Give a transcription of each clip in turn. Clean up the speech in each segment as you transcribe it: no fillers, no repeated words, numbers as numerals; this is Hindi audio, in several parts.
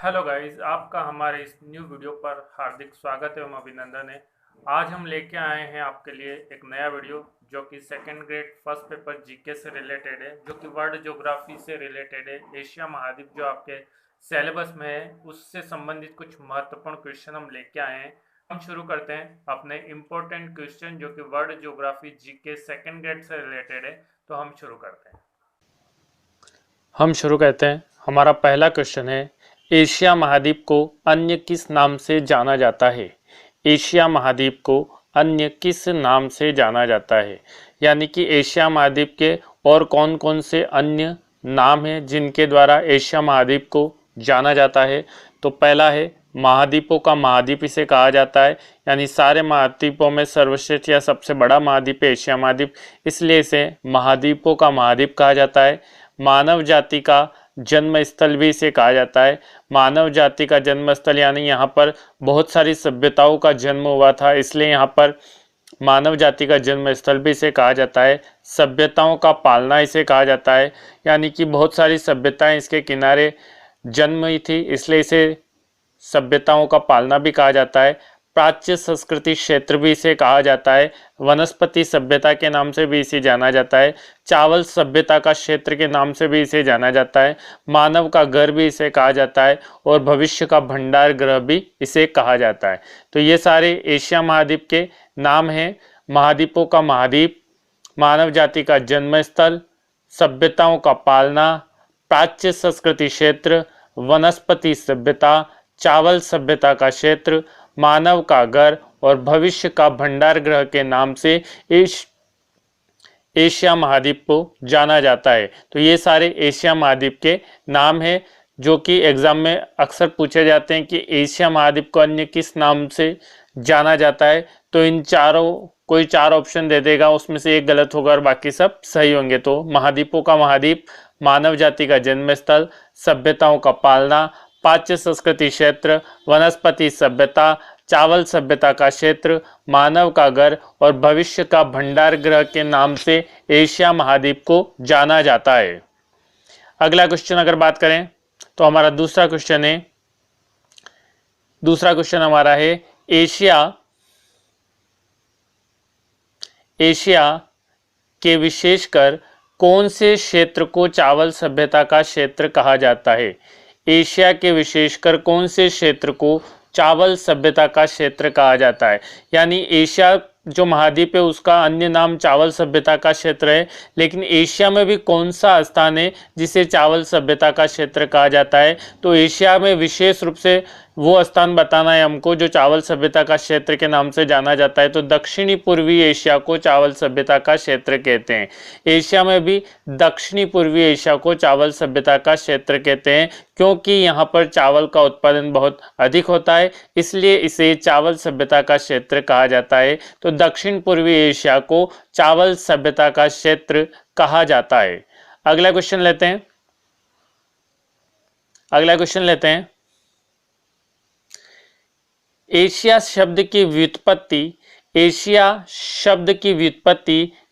हेलो गाइस, आपका हमारे इस न्यू वीडियो पर हार्दिक स्वागत एवं अभिनंदन है। आज हम लेके आए हैं आपके लिए एक नया वीडियो जो कि second grade first paper GK से रिलेटेड है, जो कि वर्ल्ड ज्योग्राफी से रिलेटेड है। एशिया महाद्वीप जो आपके सिलेबस में है उससे संबंधित कुछ महत्वपूर्ण क्वेश्चन हम लेके आए हैं। हम शुरू करते हैं अपने इम्पोर्टेंट क्वेश्चन जो कि world geography GK second grade से रिलेटेड है। तो हम शुरू करते हैं। हमारा पहला क्वेश्चन है, एशिया महाद्वीप को अन्य किस नाम से जाना जाता है? एशिया महाद्वीप को अन्य किस नाम से जाना जाता है? यानी कि एशिया महाद्वीप के और कौन कौन से अन्य नाम हैं जिनके द्वारा एशिया महाद्वीप को जाना जाता है? तो पहला है महाद्वीपों का महाद्वीप इसे कहा जाता है, यानी सारे महाद्वीपों में सर्वश्रेष्ठ या सबसे बड़ा महाद्वीप है एशिया महाद्वीप, इसलिए इसे महाद्वीपों का महाद्वीप कहा जाता है। मानव जाति का जन्म स्थल भी इसे कहा जाता है। मानव जाति का जन्म स्थल यानी यहाँ पर बहुत सारी सभ्यताओं का जन्म हुआ था, इसलिए यहाँ पर मानव जाति का जन्म स्थल भी इसे कहा जाता है। सभ्यताओं का पालना इसे कहा जाता है, यानी कि बहुत सारी सभ्यताएं इसके किनारे जन्म हुई थी, इसलिए इसे सभ्यताओं का पालना भी कहा जाता है। प्राच्य संस्कृति क्षेत्र भी इसे कहा जाता है। वनस्पति सभ्यता के नाम से भी इसे जाना जाता है। चावल सभ्यता का क्षेत्र के नाम से भी इसे जाना जाता है। मानव का घर भी इसे कहा जाता है और भविष्य का भंडार गृह भी इसे कहा जाता है। तो ये सारे एशिया महाद्वीप के नाम हैं। महाद्वीपों का महाद्वीप, मानव जाति का जन्म स्थल, सभ्यताओं का पालना, प्राच्य संस्कृति क्षेत्र, वनस्पति सभ्यता, चावल सभ्यता का क्षेत्र, मानव का घर और भविष्य का भंडार गृह के नाम से एशिया महाद्वीप को जाना जाता है। तो ये सारे एशिया महाद्वीप के नाम हैं जो कि एग्जाम में अक्सर पूछे जाते हैं कि एशिया महाद्वीप को अन्य किस नाम से जाना जाता है। तो इन चारों कोई चार ऑप्शन दे देगा, उसमें से एक गलत होगा और बाकी सब सही होंगे। तो महाद्वीपों का महाद्वीप, मानव जाति का जन्म स्थल, सभ्यताओं का पालना, प्राच्य संस्कृति क्षेत्र, वनस्पति सभ्यता, चावल सभ्यता का क्षेत्र, मानव का घर और भविष्य का भंडार गृह के नाम से एशिया महाद्वीप को जाना जाता है। अगला क्वेश्चन अगर बात करें तो हमारा दूसरा क्वेश्चन हमारा है एशिया के विशेषकर कौन से क्षेत्र को चावल सभ्यता का क्षेत्र कहा जाता है? एशिया के विशेषकर कौन से क्षेत्र को चावल सभ्यता का क्षेत्र कहा जाता है? यानी एशिया जो महाद्वीप है उसका अन्य नाम चावल सभ्यता का क्षेत्र है, लेकिन एशिया में भी कौन सा स्थान है जिसे चावल सभ्यता का क्षेत्र कहा जाता है? तो एशिया में विशेष रूप से वो स्थान बताना है हमको जो चावल सभ्यता का क्षेत्र के नाम से जाना जाता है। तो दक्षिणी पूर्वी एशिया को चावल सभ्यता का क्षेत्र कहते हैं। एशिया में भी दक्षिणी पूर्वी एशिया को चावल सभ्यता का क्षेत्र कहते हैं, क्योंकि यहाँ पर चावल का उत्पादन बहुत अधिक होता है, इसलिए इसे चावल सभ्यता का क्षेत्र कहा जाता है। तो दक्षिण पूर्वी एशिया को चावल सभ्यता का क्षेत्र कहा जाता है। अगला क्वेश्चन लेते हैं। एशिया शब्द की व्युत्पत्ति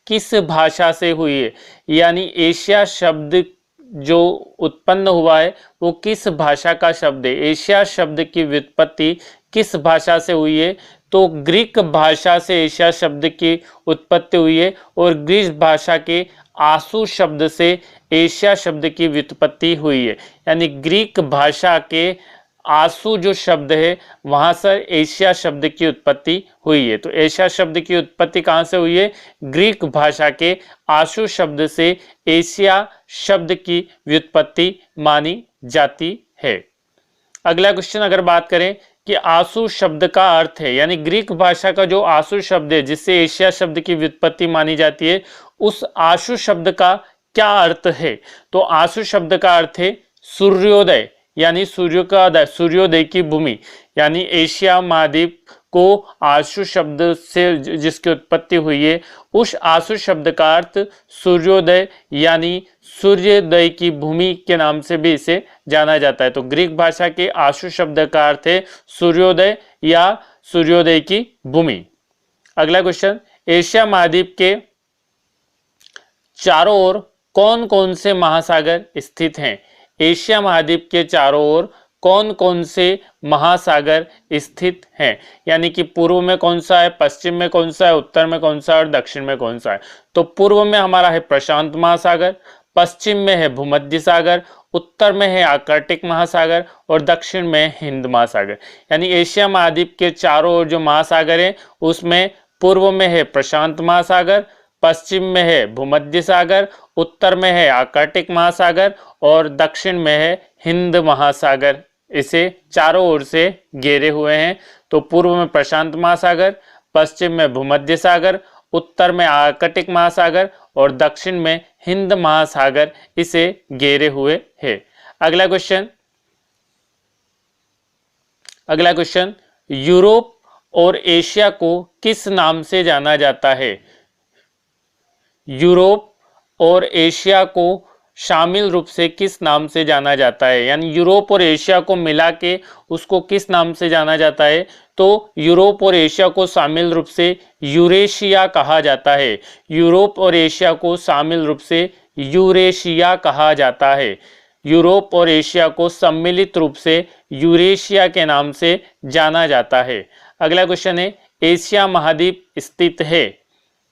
किस भाषा से हुई है? यानी एशिया शब्द जो उत्पन्न हुआ है वो किस भाषा का शब्द है? एशिया शब्द की व्युत्पत्ति किस भाषा से हुई है? तो ग्रीक भाषा से एशिया शब्द की उत्पत्ति हुई है और ग्रीक भाषा के आसु शब्द से एशिया शब्द की व्युत्पत्ति हुई है। यानी ग्रीक भाषा के आसु जो शब्द है वहां से एशिया शब्द की उत्पत्ति हुई है। तो एशिया शब्द की उत्पत्ति कहां से हुई है? ग्रीक भाषा के आसु शब्द से एशिया शब्द की व्युत्पत्ति मानी जाती है। अगला क्वेश्चन अगर बात करें कि आसु शब्द का अर्थ है, यानी ग्रीक भाषा का जो आसु शब्द है जिससे एशिया शब्द की व्युत्पत्ति मानी जाती है, उस आसु शब्द का क्या अर्थ है? तो आसु शब्द का अर्थ है सूर्योदय, यानी सूर्य का उदय, सूर्योदय की भूमि। यानी एशिया महाद्वीप को आसु शब्द से जिसकी उत्पत्ति हुई है उस आसु शब्द का अर्थ सूर्योदय यानी सूर्योदय की भूमि के नाम से भी इसे जाना जाता है। तो ग्रीक भाषा के आसु शब्द का अर्थ है सूर्योदय या सूर्योदय की भूमि। अगला क्वेश्चन, एशिया महाद्वीप के चारों ओर कौन कौन से महासागर स्थित हैं? एशिया महाद्वीप के चारों ओर कौन कौन से महासागर स्थित हैं, यानी कि पूर्व में कौन सा है, पश्चिम में कौन सा है, उत्तर में कौन सा है और दक्षिण में कौन सा है। तो पूर्व में हमारा है प्रशांत महासागर, पश्चिम में है भूमध्य सागर, उत्तर में है आर्कटिक महासागर और दक्षिण में हिंद महासागर। यानी एशिया महाद्वीप के चारों ओर जो महासागर है उसमें पूर्व में है प्रशांत महासागर, पश्चिम में है भूमध्य सागर, उत्तर में है आर्कटिक महासागर और दक्षिण में है हिंद महासागर। इसे चारों ओर से घेरे हुए हैं। तो पूर्व में प्रशांत महासागर, पश्चिम में भूमध्य सागर, उत्तर में आर्कटिक महासागर और दक्षिण में हिंद महासागर इसे घेरे हुए है। अगला क्वेश्चन, यूरोप और एशिया को किस नाम से जाना जाता है? यूरोप और एशिया को शामिल रूप से किस नाम से जाना जाता है, यानी यूरोप और एशिया को मिला के उसको किस नाम से जाना जाता है? तो यूरोप और एशिया को शामिल रूप से यूरेशिया कहा जाता है। यूरोप और एशिया को शामिल रूप से यूरेशिया कहा जाता है। यूरोप और एशिया को सम्मिलित रूप से यूरेशिया के नाम से जाना जाता है। अगला क्वेश्चन है, एशिया महाद्वीप स्थित है।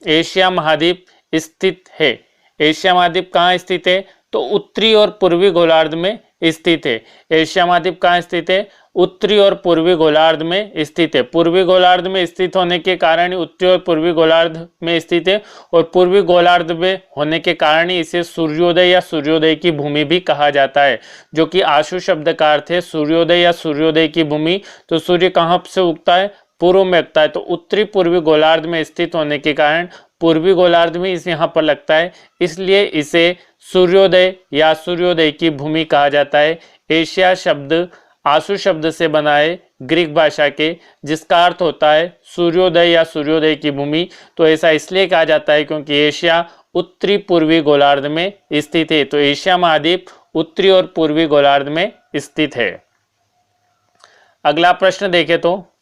एशिया महाद्वीप स्थित है। एशिया महाद्वीप कहाँ स्थित है? तो उत्तरी और पूर्वी गोलार्ध में स्थित है। एशिया महाद्वीप कहाँ स्थित है? उत्तरी और पूर्वी गोलार्ध में स्थित है। पूर्वी गोलार्ध में स्थित होने के कारण ही उत्तरी और पूर्वी गोलार्ध में स्थित है और पूर्वी गोलार्ध में होने के कारण ही इसे सूर्योदय या सूर्योदय की भूमि भी कहा जाता है, जो कि आशु शब्द का अर्थ है सूर्योदय या सूर्योदय की भूमि। तो सूर्य कहाँ से उगता है? पूर्व में उगता है। तो उत्तरी पूर्वी गोलार्ध में स्थित होने के कारण पूर्वी गोलार्ध में इसे यहाँ पर लगता है, इसलिए इसे सूर्योदय या सूर्योदय की भूमि कहा जाता है। एशिया शब्द आशु शब्द से बना है ग्रीक भाषा के, जिसका अर्थ होता है सूर्योदय या सूर्योदय की भूमि। तो ऐसा इसलिए कहा जाता है क्योंकि एशिया उत्तरी पूर्वी गोलार्ध में स्थित है। तो एशिया महाद्वीप उत्तरी और पूर्वी गोलार्ध में स्थित है। अगला प्रश्न देखें तो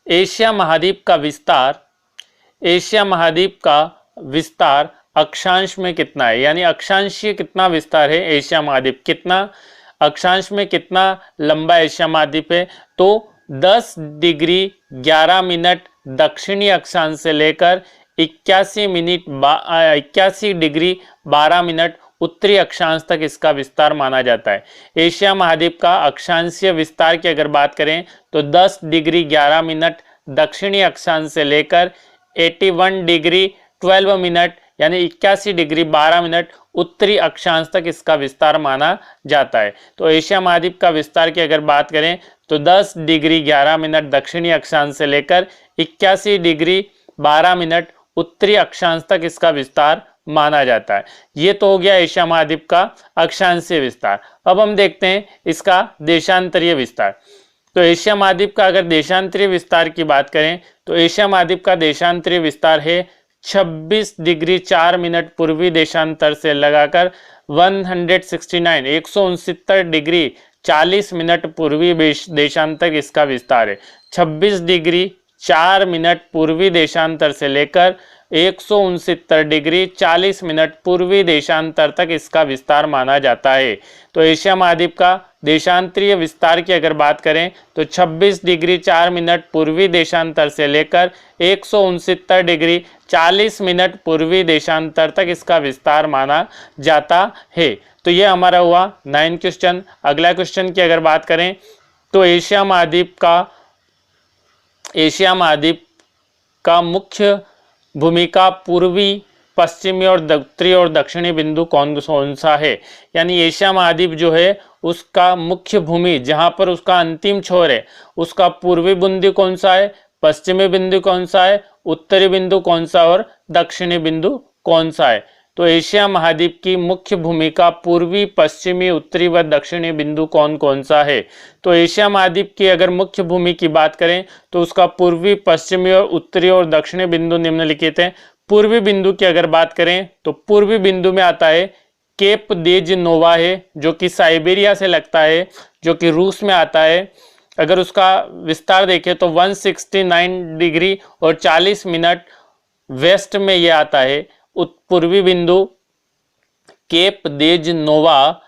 एशिया महाद्वीप का विस्तार अक्षांश में कितना है, यानी अक्षांशीय कितना विस्तार है एशिया महाद्वीप, कितना अक्षांश में कितना लंबा एशिया महाद्वीप है? तो 10 डिग्री 11 मिनट दक्षिणी अक्षांश से लेकर 81 डिग्री 12 मिनट उत्तरी अक्षांश तक इसका विस्तार माना जाता है। एशिया महाद्वीप का अक्षांशीय विस्तार की अगर बात करें तो 10 डिग्री 11 मिनट दक्षिणी अक्षांश से लेकर 81 डिग्री 12 मिनट यानी 81 डिग्री 12 मिनट उत्तरी अक्षांश तक इसका विस्तार माना जाता है। तो एशिया महाद्वीप का विस्तार की अगर बात करें तो 10 डिग्री 11 मिनट दक्षिणी अक्षांश से लेकर 81 डिग्री 12 मिनट उत्तरी अक्षांश तक इसका विस्तार माना जाता है। ये तो हो गया एशिया महाद्वीप का अक्षांशीय विस्तार। अब हम देखते हैं इसका देशांतरीय विस्तार। तो एशिया महाद्वीप का अगर देशांतरीय विस्तार की बात करें तो एशिया महाद्वीप का देशांतरीय विस्तार है 26 डिग्री 4 मिनट पूर्वी देशांतर से लगाकर 169 डिग्री 40 मिनट पूर्वी देशांतर इसका विस्तार है। 26 डिग्री 4 मिनट पूर्वी देशांतर से लेकर 169 डिग्री 40 मिनट पूर्वी देशांतर तक इसका विस्तार माना जाता है। तो एशिया महाद्वीप का देशांतरीय विस्तार की अगर बात करें तो 26 डिग्री 4 मिनट पूर्वी देशांतर से लेकर 169 डिग्री 40 मिनट पूर्वी देशांतर तक इसका विस्तार माना जाता है। तो ये हमारा हुआ 9 क्वेश्चन। अगला क्वेश्चन की अगर बात करें तो एशिया महाद्वीप का मुख्य भूमिका पूर्वी, पश्चिमी और उत्तरी और दक्षिणी बिंदु कौन सा है, यानी एशिया महाद्वीप जो है उसका मुख्य भूमि जहां पर उसका अंतिम छोर है उसका पूर्वी बिंदु कौन सा है, पश्चिमी बिंदु कौन सा है, उत्तरी बिंदु कौन सा और दक्षिणी बिंदु कौन सा है। तो एशिया महाद्वीप की मुख्य भूमिका पूर्वी, पश्चिमी, उत्तरी व दक्षिणी बिंदु कौन कौन सा है। तो एशिया महाद्वीप की अगर मुख्य भूमि की बात करें तो उसका पूर्वी, पश्चिमी और उत्तरी और दक्षिणी बिंदु निम्नलिखित हैं। पूर्वी बिंदु की अगर बात करें तो पूर्वी बिंदु में आता है केप देज नोवा है जो कि साइबेरिया से लगता है, जो कि रूस में आता है। अगर उसका विस्तार देखें तो 169 डिग्री और 40 मिनट वेस्ट में यह आता है। पूर्वी बिंदु केप देज नोवा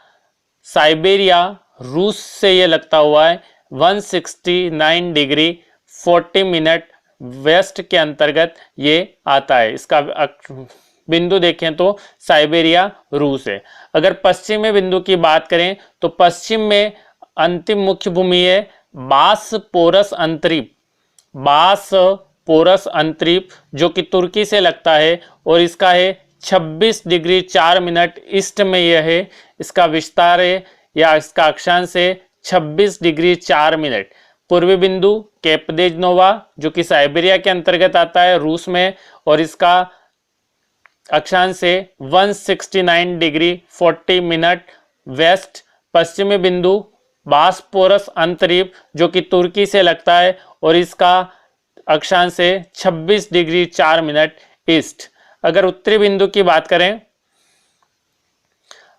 साइबेरिया रूस से ये लगता हुआ है 169 डिग्री 40 मिनट वेस्ट के अंतर्गत ये आता है। इसका बिंदु देखें तो साइबेरिया रूस है। अगर पश्चिमी बिंदु की बात करें तो पश्चिम में अंतिम मुख्य भूमि है बासपोरस अंतरीप, बासपोरस अंतरीप जो कि तुर्की से लगता है और इसका है 26 डिग्री 4 मिनट ईस्ट में यह है। इसका विस्तार है या इसका अक्षांश है 26 डिग्री 4 मिनट। पूर्वी बिंदु केपदेजनोवा जो कि साइबेरिया के अंतर्गत आता है रूस में और इसका अक्षांश है 169 डिग्री 40 मिनट वेस्ट। पश्चिमी बिंदु बासपोरस अंतरीप जो कि तुर्की से लगता है और इसका अक्षांश है 26 डिग्री 4 मिनट ईस्ट। अगर उत्तरी बिंदु की बात करें,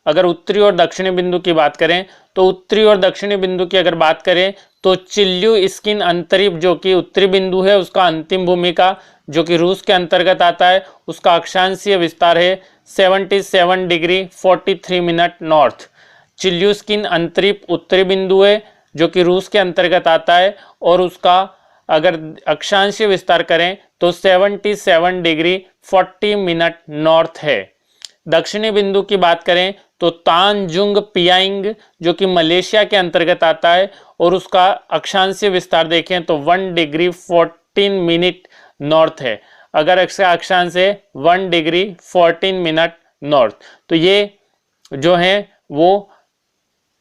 अगर उत्तरी और दक्षिणी बिंदु की बात करें तो उत्तरी और दक्षिणी बिंदु की अगर बात करें तो चिल्यूस्किन अंतरीप जो कि उत्तरी बिंदु है उसका अंतिम भूमिका जो कि रूस के अंतर्गत आता है, उसका अक्षांशीय विस्तार है 77 डिग्री 43 मिनट नॉर्थ। चिल्यूस्किन अंतरीप उत्तरी बिंदु है जो कि रूस के अंतर्गत आता है और उसका अगर अक्षांशीय विस्तार करें तो 77 डिग्री 40 मिनट नॉर्थ है। दक्षिणी बिंदु की बात करें तो तानजुंग पियांग जो कि मलेशिया के अंतर्गत आता है और उसका अक्षांशीय विस्तार देखें तो 1 डिग्री 14 मिनट नॉर्थ है। अगर इसका अक्षांश है 1 डिग्री 14 मिनट नॉर्थ। तो ये जो है वो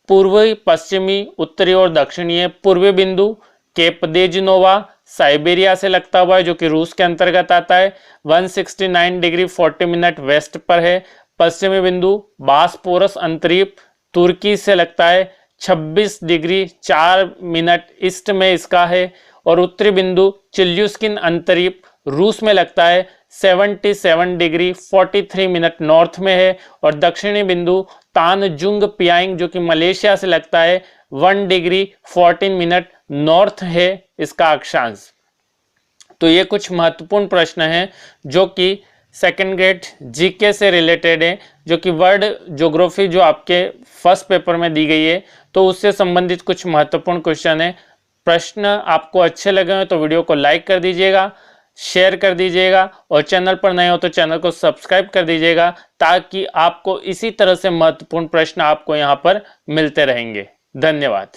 पूर्वी, पश्चिमी, उत्तरी और दक्षिणी है। पूर्वी बिंदु केपदेजनोवा साइबेरिया से लगता हुआ है जो कि रूस के अंतर्गत आता है, 169 डिग्री 40 मिनट वेस्ट पर है। पश्चिमी बिंदु बासपोरस अंतरीप तुर्की से लगता है 26 डिग्री 4 मिनट ईस्ट में इसका है और उत्तरी बिंदु चिल्यूस्किन अंतरीप रूस में लगता है 77 डिग्री 43 मिनट नॉर्थ में है और दक्षिणी बिंदु तानजुंग पियांग जो कि मलेशिया से लगता है 1 डिग्री 14 मिनट नॉर्थ है इसका अक्षांश। तो ये कुछ महत्वपूर्ण प्रश्न हैं जो कि सेकंड ग्रेड जीके से रिलेटेड है, जो कि वर्ल्ड ज्योग्राफी जो आपके फर्स्ट पेपर में दी गई है तो उससे संबंधित कुछ महत्वपूर्ण क्वेश्चन है। प्रश्न आपको अच्छे लगे हो तो वीडियो को लाइक कर दीजिएगा, शेयर कर दीजिएगा और चैनल पर नए हो तो चैनल को सब्सक्राइब कर दीजिएगा ताकि आपको इसी तरह से महत्वपूर्ण प्रश्न आपको यहाँ पर मिलते रहेंगे। धन्यवाद।